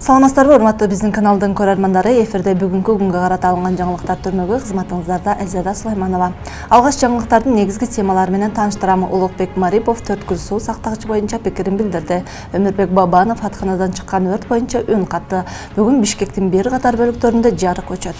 Саламатсыздарбы, урматтуу биздин каналдын көрөрмандары. Эфирде бүгүнкү күнгө карата алынган жаңылыктар түрмөгү кызматыңыздарда Азизада Сулайманова. Алгач жаңылыктардын негизги темалары менен тааныштырам. Улукбек Марипов 4 күн суу сактагычы боюнча пикирин билдирди. Өмүрбек Бабанов атканадан чыккан өрт боюнча үн катты. Бүгүн Бишкектин бир катар бөлүктөрүндө жарык өчөт.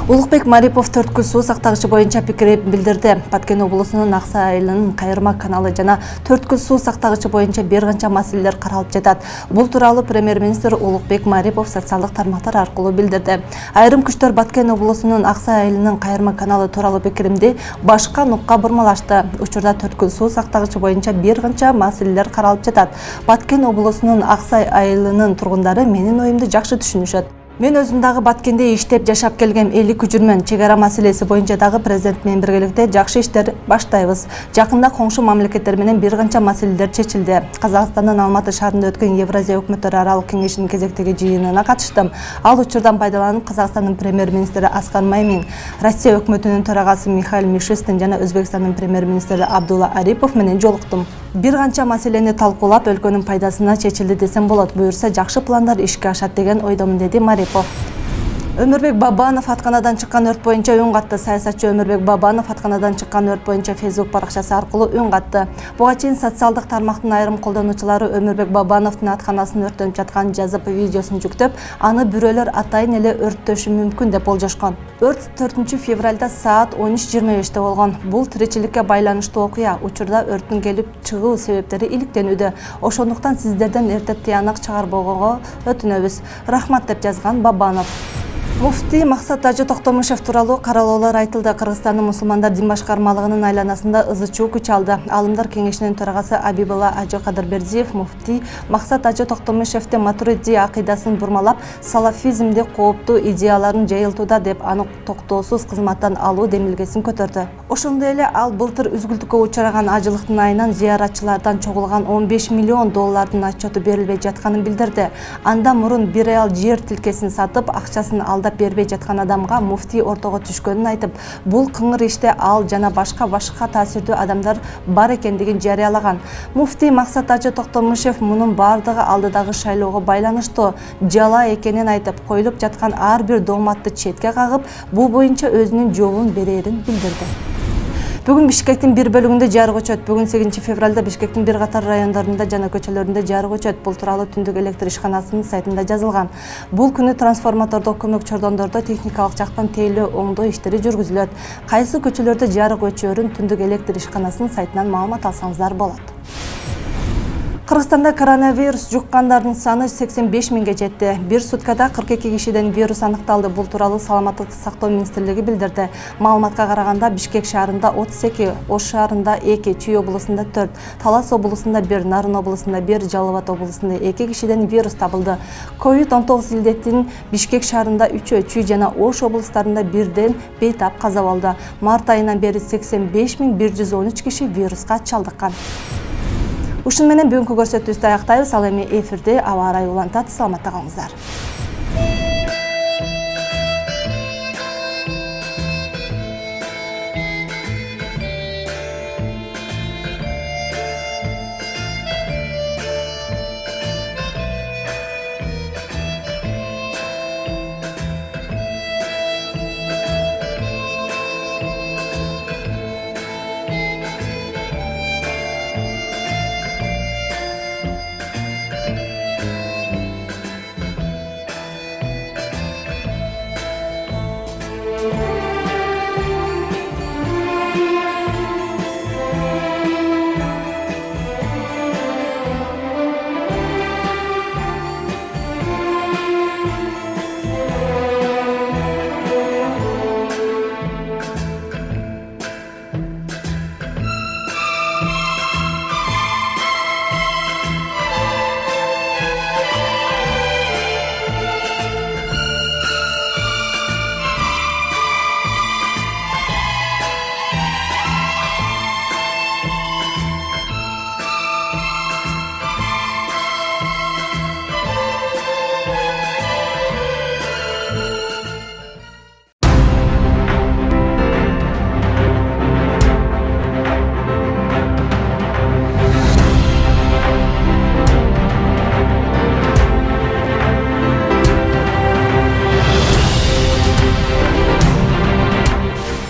Улукбек Марипов 4 күн суу сактагычы боюнча пикирин билдирди. Баткен облусунун Аксай айылынын Кайырма каналы жана 4 күн суу сактагычы боюнча бир канча маселелер каралып жатат. Бул тууралуу премьер-министр Улукбек Марипов социалдык тармактар аркылуу билдирди. Айрым күчтөр Баткен облусунун Аксай айылынын Кайырма каналы тууралуу пикиримди башка нукка бурмалашты. Учурда 4 күн суу сактагычы боюнча бир канча маселелер каралып жатат. Баткен облусунун Аксай айылынын тургундары менин оюмду жакшы түшүнүшөт. Мен өзүм дагы Баткенде иштеп жашап келгем, элик күчүрмөн. Чек ара маселеси боюнча дагы президент менен биргеликте жакшы иштер баштайбыз. Жакында коңшу мамлекеттер менен бир канча маселелер чечилди. Казакстандын Алматы шаарында өткөн Евразия өкмөттөр аралык кеңешинин кезектеги жыйынына катыштым. Ал учурдан пайдаланып Казакстандын премьер-министри Аскар Мамин, Россия өкмөтүнүн төрагасы Михаил Мишустин жана Өзбекстандын премьер-министри Абдулла Арипов менен жолуктум. Бир канча маселени талкуулап, өлкөнүн пайдасына чечилди десем болот. Буюрса жакшы пландар ишке ашат деген ойдомун, деди Марипов. Өмүрбек Бабанов атканадан чыккан өрт боюнча үн катты. Саясатчы Өмүрбек Бабанов атканадан чыккан өрт боюнча Facebook баракчасы аркылуу үн катты. Буга чейин социалдык тармактын айрым колдонуучулары Өмүрбек Бабановдун атканасын өрттөнүп жатканын жазып, видеосун жүктөп, аны бирөөлөр атайын эле өрттөшү мүмкүн деп болжошкон. Өрт 4 февралда саат 13:25 болгон. Бул тиричиликке байланыштуу окуя. Учурда өрттүн келип чыгуу себептери иликтенүүдө. Ошондуктан сиздерден эрте тыянак чыгарбоого өтүнөбүз. Рахмат, деп жазган Бабанов. Муфтий Максат Ажы Токтомушев тууралуу каралоолор айтылды. Кыргызстандын мусулмандар дин башкармалыгынын айланасында ызы-чуу күч алды. Алымдар кеңешинин төрагасы Абибулла Ажы Кадырбердиев муфтий Максат Ажы Токтомушевди матуриди акыйдасын бурмалап, салафизмди кооптуу идеяларын жайылтууда деп аны токтоосуз кызматтан алуу демилгесин көтөрдү. Ошондой эле ал былтыр үзгүлтүккө учураган ажылыктын айынан зыяратчылардан чогулган 15 миллион доллардын отчету берилбей жатканын билдирди. Анда мурун бир аял жер тилкесин сатып, акчасын алдап бербей жаткан адамга муфтий ортого түшкөнүн айтып, бул кыңыр иште ал жана башка таасирдүү адамдар бар экендигин жарыялаган. Муфтий Максат Ажы Токтомушев мунун бардыгы алдыдагы шайлоого байланыштуу жала экенин айтып, коюлуп жаткан ар бир дооматты четке кагып, бул боюнча өзүнүн жообун берерин билдирди. Бүгүн Бишкектин бир бөлүгүндө жарык өчөт. Бүгүн 8 февралда Бишкектин бир катар райондорунда жана көчөлөрүндө жарык өчөт. Бул тууралуу түндүк электр ишканасынын сайтында жазылган. Бул күнү трансформатордо көмөк чордондордо техникалык жактан тейлөө оңдоо иштери жүргүзүлөт. Кайсы көчөлөрдө жарык өчөөрүн түндүк электр ишканасынын сайтынан маалымат алсаңыздар болот. Кыргызстанда коронавирус жуккандардын саны 85 миңге жетти. Бир суткада 42 кишиден вирус аныкталды. Бул тууралуу Саламаттыкты сактоо министрлиги билдирди. Маалыматка караганда Бишкек шаарында 32, Ош шаарында 2, Чүй облусунда 4, Талас облусунда 1, Нарын облусунда 1, Жалал Абад облусунда 2 кишиден вирус табылды. COVID-19 илдетин Бишкек шаарында 3, Чүй жана Ош облустарында 1ден бейтап каза болду. Март айынан бери 85.113 киши вируска чалдыккан. Ушун менен бүгүнкү көрсөтүүбүздү аяктайбыз. Ал эми эфирде аба ырайы улантат. Саламатта калыңыздар.